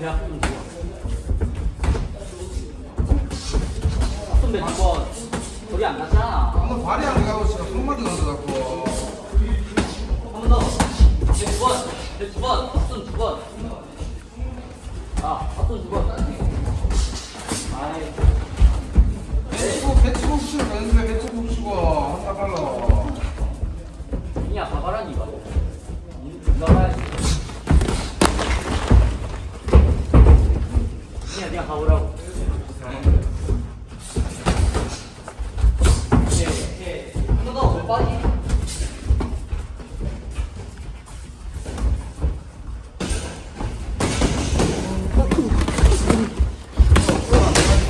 대학 좀 좋아. 선배 두번 거리 안 갔잖아. 한번 발이 안 가고 있어. 손만도 던져갖고. 한 번 더. 두 번. 두 번. 앞손 두 번. 아, 앞손 두 번. 아이. 배치고 붙이는 거 연습해. 배치고 붙이고 한타 발로. 그냥 가봐라니 이거. 가봐야지. 그냥 가보라고. 한 번 더. 왜 빠지?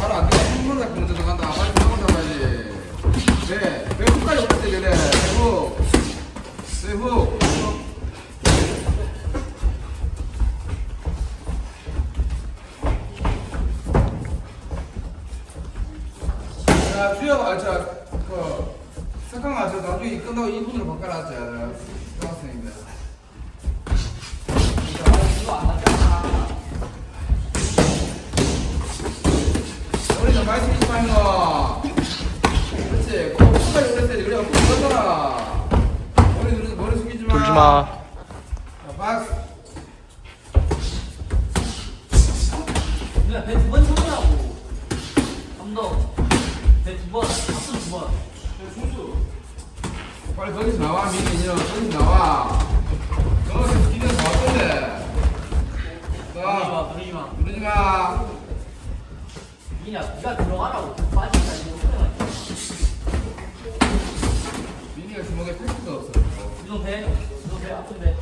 바로 안 돼. 한 번에 먼저 들어간다. 빨리 들어간다 봐야지. 네. 배후까지 올때 그래. 배후. 배후. 자, 주영, 잠깐만, 나중에 끝나고 2분으로 바꿔놨지. 중학생인데. 이거 안 맞잖아. 머리 좀 많이 숙이지 말고. 그렇지. 꼭 끝까지 오래 때리. 우리가 꼭 들어가라. 머리 숙이지 마. 돌지 마. 자, 박스. 그냥 배 두 번 쳐보라고. 한 번 더. 배 두 번. 앞손 두 번. 빨리 거기서 나와. 민이는 거기서 나와. 너는 기는 나왔던데. 자, 누르지 마. 누르지 마. 니냐, 니가 들어가라고. 빠진다. 이거 소리가 있어. 민이가 주먹에 패스가 없어. 이동 배. 이동 배. 앞손 배.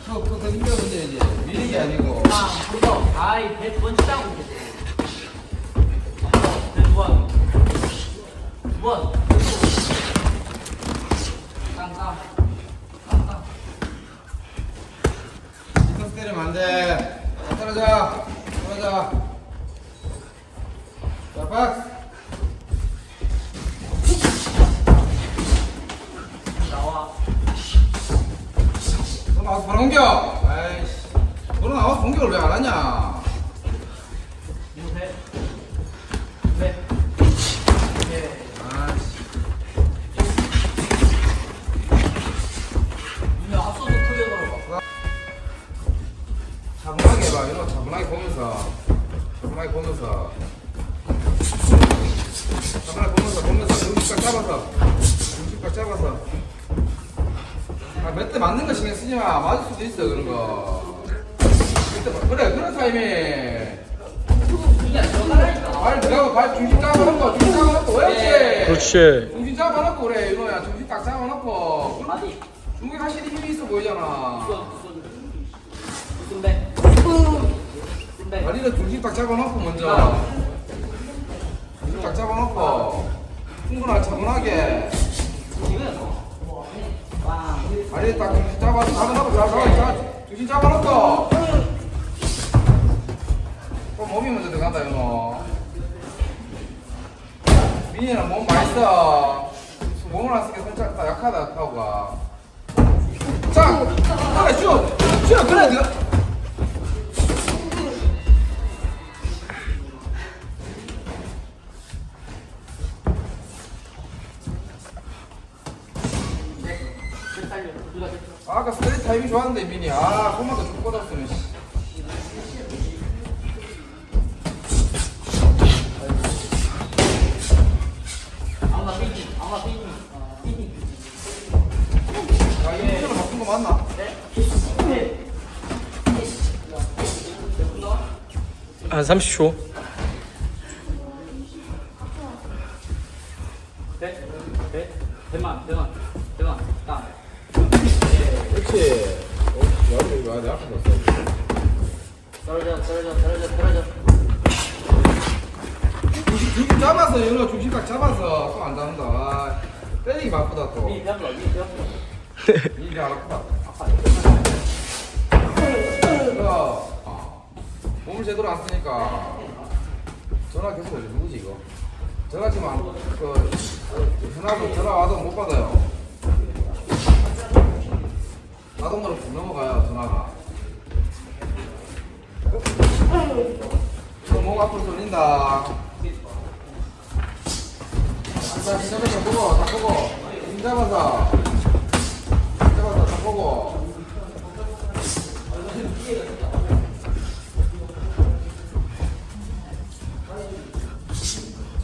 더 힘들어 던져야지. 미는 게 아니고. 한 번 더. 아이, 배 두 번 치자고. 배 두 번. 두 번. 땅땅. 땅땅. 뒤통수 때리면 안 돼. 자, 떨어져. 떨어져. 자, 박스. 나와. 너 나와서 바로 공격. 아이씨. 너는 나와서 공격을 왜 안 하냐? 이동 배. 배. 배. 아이씨. 니냐, 앞손도 크게 걸어봐. 차분하게 해봐. 이런 거 차분하게 보면서. 차분하게 보면서. 차분하게 보면서. 중심각 잡아서. 중심각 잡아서. 아, 몇 대 맞는 거 신경 쓰지 마. 맞을 수도 있어, 그런 거. 그래, 그런 타이밍. 니냐, 들어가라니까. 발 들어가고, 발 중심 잡아놓고, 중심 잡아놓고, 그렇지. 그렇지. 중심 잡아놓고, 그래, 이노야. 중심 딱 잡아놓고. 아니, 중국이 확실히 힘이 있어 보이잖아. 무슨 배? 무슨 배? 다리는 중심 딱 잡아놓고, 먼저. 중심 딱 잡아놓고. 충분하게 차분하게. 지금 와, 다리 딱 중심 잡아놓고, 중심 잡아놓고. 또 몸이 먼저 들어간다, 이노. 민이는 몸 많이 써. 몸을 안 쓰게 손짝 다 약하다, 타오가. 자, 그래, 쭉, 그래, 내가. 아까 스트레이트 타이밍 좋았는데, 민이. 아, 손만 더 쭉 뻗었으면, 씨. 아마 삐지, 아마 삐지, 삐지. 야, 이 포즈를 바꾼 거 맞나? 네. 한 30초. 배, 배, 배만, 땅. 그렇지. 여기 와, 내 앞에 뒀어. 떨어져. 중심 잡아서, 이거 중심 딱 잡아서, 또 안 잡는다. 아, 때리기 바쁘다, 또. 니 배불러, 니 배불러. 이게 아프다. 아파. 몸을 제대로 안 쓰니까. 전화 계속 오지, 누구지, 이거? 전화 지금 안, 전화 와도 못 받아요. 자동으로 쭉 넘어가요, 전화가. 목 앞으로 돌린다. 자, 힘잡아서 보고, 다 보고. 힘잡아서. 힘잡아서 다 보고.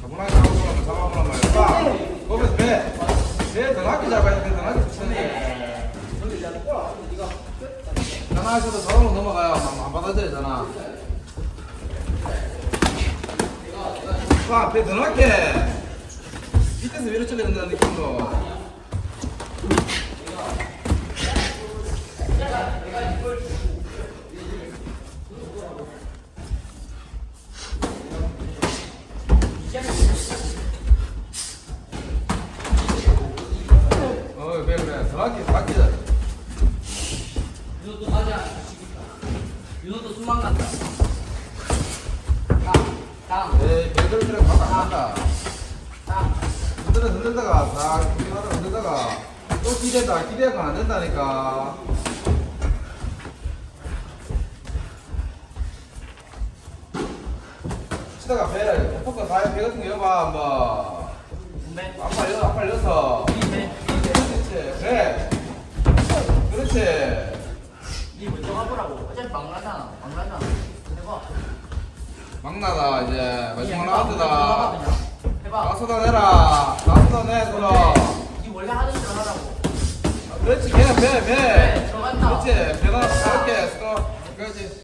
차분하게 잡아보란 말이야. 봐. 거기서 배 더 낮게 잡아야 돼. 더 낮게 치는데. 하나에서도 저으로 넘어가요. 안 받아줘야 되잖아. 봐, 배 더 낮게. 밑에서 위로 쳐야 된다는 느낌으로. 그래. 더 낮게, 더 낮게. 윤호도 가자. 윤호도 숨만 간다. 다음. 에이, 배들 그래, 바닥 한다. 다음. 흔들다가, 다 흔들다가, 또 기대가 안 된다니까. 치다가 배, 포커 배 같은 거 여봐, 한번. 배. 앞발 여서. 배. 그렇지, 배. 그렇지. 니 먼저 가보라고. 어차피 막 나잖아. 해봐. 막나다, 이제. 마지막 해봐, 라운드다. 그냥. 해봐. 다 쏟아내라. 다 쏟아내, 그럼. 니 원래 하던 대로 하라고. 그렇지, 걔는 배. 들어간다. 그렇지, 배가 그렇게, 그렇지.